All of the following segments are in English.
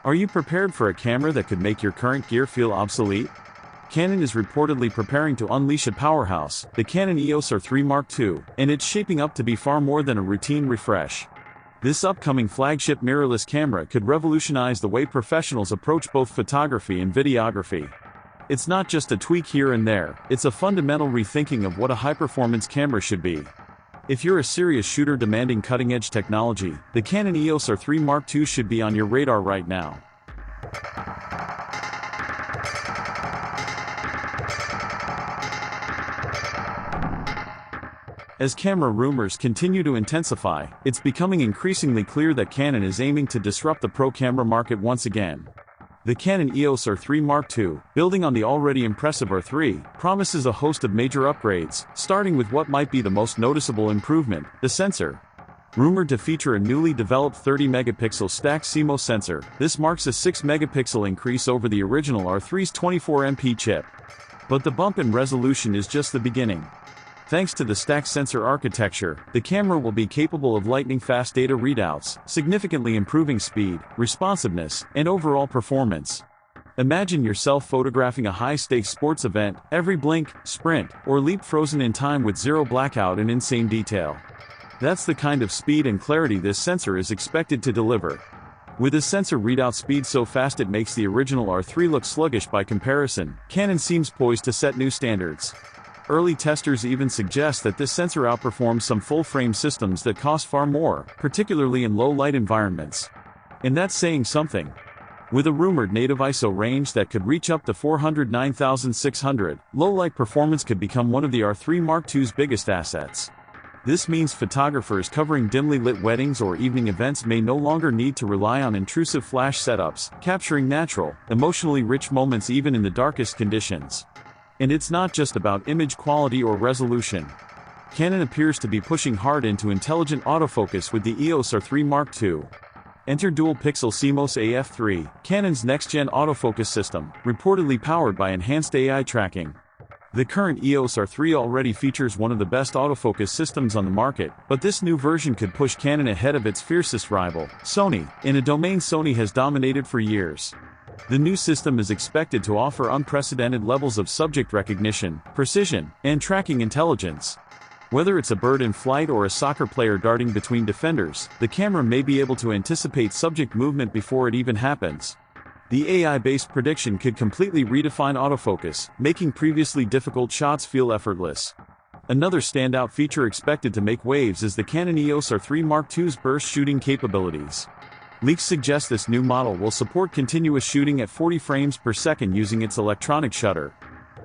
Are you prepared for a camera that could make your current gear feel obsolete? Canon is reportedly preparing to unleash a powerhouse, the Canon EOS R3 II, and it's shaping up to be far more than a routine refresh. This upcoming flagship mirrorless camera could revolutionize the way professionals approach both photography and videography. It's not just a tweak here and there, it's a fundamental rethinking of what a high-performance camera should be. If you're a serious shooter demanding cutting-edge technology, the Canon EOS R3 II should be on your radar right now. As camera rumors continue to intensify, it's becoming increasingly clear that Canon is aiming to disrupt the pro camera market once again. The Canon EOS R3 II, building on the already impressive R3, promises a host of major upgrades, starting with what might be the most noticeable improvement, the sensor. Rumored to feature a newly developed 30-megapixel stacked CMOS sensor, this marks a 6-megapixel increase over the original R3's 24MP chip. But the bump in resolution is just the beginning. Thanks to the stacked sensor architecture, the camera will be capable of lightning-fast data readouts, significantly improving speed, responsiveness, and overall performance. Imagine yourself photographing a high-stakes sports event, every blink, sprint, or leap frozen in time with zero blackout and insane detail. That's the kind of speed and clarity this sensor is expected to deliver. With a sensor readout speed so fast it makes the original R3 look sluggish by comparison, Canon seems poised to set new standards. Early testers even suggest that this sensor outperforms some full-frame systems that cost far more, particularly in low-light environments. And that's saying something. With a rumored native ISO range that could reach up to 409,600, low-light performance could become one of the R3 II's biggest assets. This means photographers covering dimly lit weddings or evening events may no longer need to rely on intrusive flash setups, capturing natural, emotionally rich moments even in the darkest conditions. And it's not just about image quality or resolution. Canon appears to be pushing hard into intelligent autofocus with the EOS R3 II. Enter dual-pixel CMOS AF3, Canon's next-gen autofocus system, reportedly powered by enhanced AI tracking. The current EOS R3 already features one of the best autofocus systems on the market, but this new version could push Canon ahead of its fiercest rival, Sony, in a domain Sony has dominated for years. The new system is expected to offer unprecedented levels of subject recognition, precision, and tracking intelligence. Whether it's a bird in flight or a soccer player darting between defenders, the camera may be able to anticipate subject movement before it even happens. The AI-based prediction could completely redefine autofocus, making previously difficult shots feel effortless. Another standout feature expected to make waves is the Canon EOS R3 II's burst shooting capabilities. Leaks suggest this new model will support continuous shooting at 40 frames per second using its electronic shutter.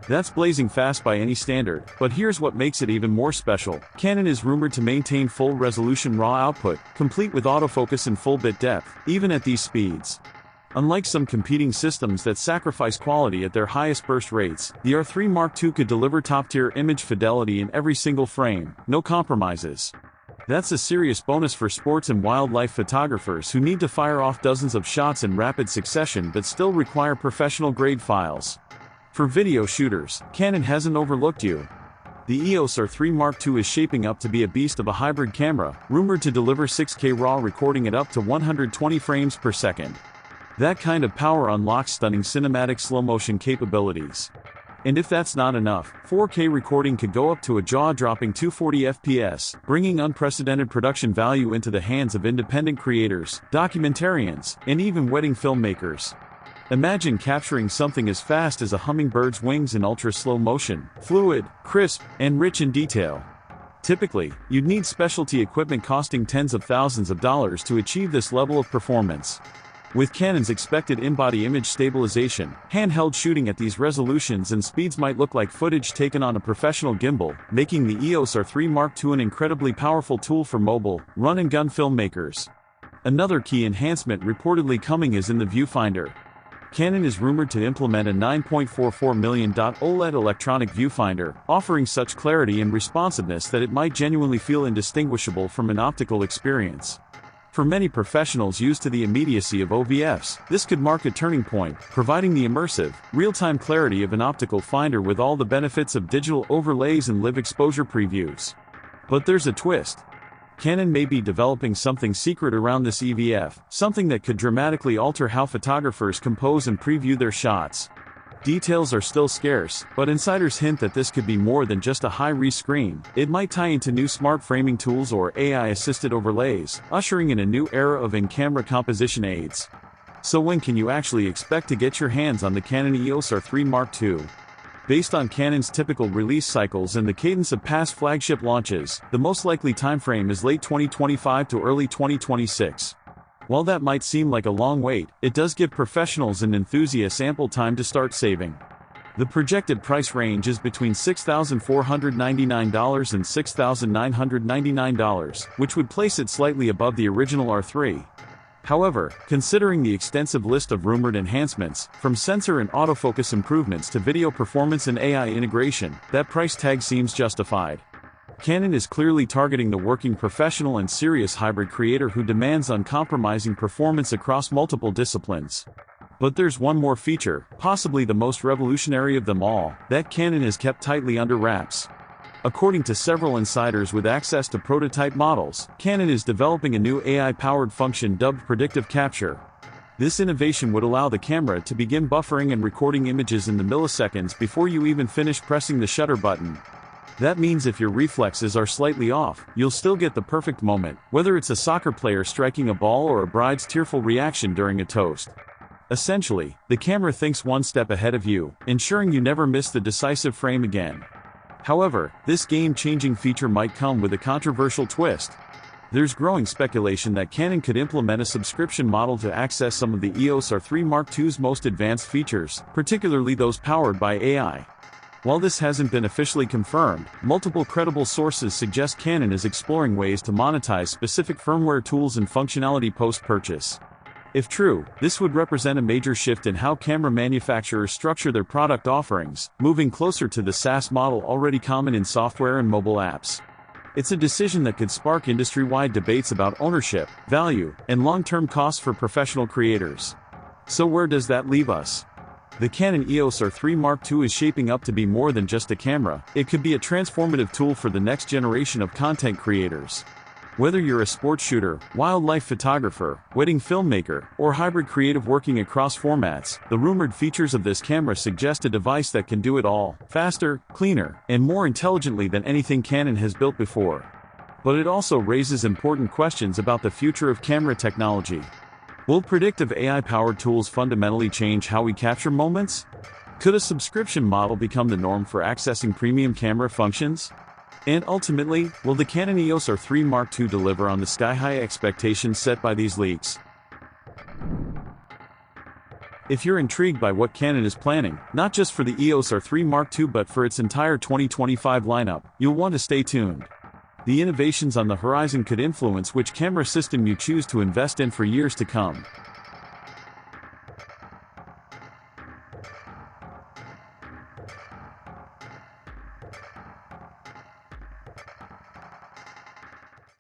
That's blazing fast by any standard, but here's what makes it even more special. Canon is rumored to maintain full-resolution RAW output, complete with autofocus and full bit depth, even at these speeds. Unlike some competing systems that sacrifice quality at their highest burst rates, the R3 II could deliver top-tier image fidelity in every single frame, no compromises. That's a serious bonus for sports and wildlife photographers who need to fire off dozens of shots in rapid succession but still require professional-grade files. For video shooters, Canon hasn't overlooked you. The EOS R3 II is shaping up to be a beast of a hybrid camera, rumored to deliver 6K RAW recording at up to 120 frames per second. That kind of power unlocks stunning cinematic slow-motion capabilities. And if that's not enough, 4K recording could go up to a jaw-dropping 240 FPS, bringing unprecedented production value into the hands of independent creators, documentarians, and even wedding filmmakers. Imagine capturing something as fast as a hummingbird's wings in ultra-slow motion, fluid, crisp, and rich in detail. Typically, you'd need specialty equipment costing tens of thousands of dollars to achieve this level of performance. With Canon's expected in-body image stabilization, handheld shooting at these resolutions and speeds might look like footage taken on a professional gimbal, making the EOS R3 II an incredibly powerful tool for mobile, run-and-gun filmmakers. Another key enhancement reportedly coming is in the Viewfinder. Canon is rumored to implement a 9.44 million OLED electronic viewfinder, offering such clarity and responsiveness that it might genuinely feel indistinguishable from an optical experience. For many professionals used to the immediacy of OVFs, this could mark a turning point, providing the immersive, real-time clarity of an optical finder with all the benefits of digital overlays and live exposure previews. But there's a twist. Canon may be developing something secret around this EVF, something that could dramatically alter how photographers compose and preview their shots. Details are still scarce, but insiders hint that this could be more than just a high-res screen. It might tie into new smart framing tools or AI-assisted overlays, ushering in a new era of in-camera composition aids. So when can you actually expect to get your hands on the Canon EOS R3 Mark II? Based on Canon's typical release cycles and the cadence of past flagship launches, the most likely timeframe is late 2025 to early 2026. While that might seem like a long wait, it does give professionals and enthusiasts ample time to start saving. The projected price range is between $6,499 and $6,999, which would place it slightly above the original R3. However, considering the extensive list of rumored enhancements, from sensor and autofocus improvements to video performance and AI integration, that price tag seems justified. Canon is clearly targeting the working professional and serious hybrid creator who demands uncompromising performance across multiple disciplines. But there's one more feature, possibly the most revolutionary of them all, that Canon has kept tightly under wraps. According to several insiders with access to prototype models, Canon is developing a new AI-powered function dubbed predictive capture. This innovation would allow the camera to begin buffering and recording images in the milliseconds before you even finish pressing the shutter button. That means if your reflexes are slightly off, you'll still get the perfect moment, whether it's a soccer player striking a ball or a bride's tearful reaction during a toast. Essentially, the camera thinks one step ahead of you, ensuring you never miss the decisive frame again. However, this game-changing feature might come with a controversial twist. There's growing speculation that Canon could implement a subscription model to access some of the EOS R3 Mark II's most advanced features, particularly those powered by AI. While this hasn't been officially confirmed, multiple credible sources suggest Canon is exploring ways to monetize specific firmware tools and functionality post-purchase. If true, this would represent a major shift in how camera manufacturers structure their product offerings, moving closer to the SaaS model already common in software and mobile apps. It's a decision that could spark industry-wide debates about ownership, value, and long-term costs for professional creators. So where does that leave us? The Canon EOS R3 Mark II is shaping up to be more than just a camera. It could be a transformative tool for the next generation of content creators. Whether you're a sports shooter, wildlife photographer, wedding filmmaker, or hybrid creative working across formats, the rumored features of this camera suggest a device that can do it all, faster, cleaner, and more intelligently than anything Canon has built before. But it also raises important questions about the future of camera technology. Will predictive AI-powered tools fundamentally change how we capture moments? Could a subscription model become the norm for accessing premium camera functions? And ultimately, will the Canon EOS R3 Mark II deliver on the sky-high expectations set by these leaks? If you're intrigued by what Canon is planning, not just for the EOS R3 Mark II but for its entire 2025 lineup, you'll want to stay tuned. The innovations on the horizon could influence which camera system you choose to invest in for years to come.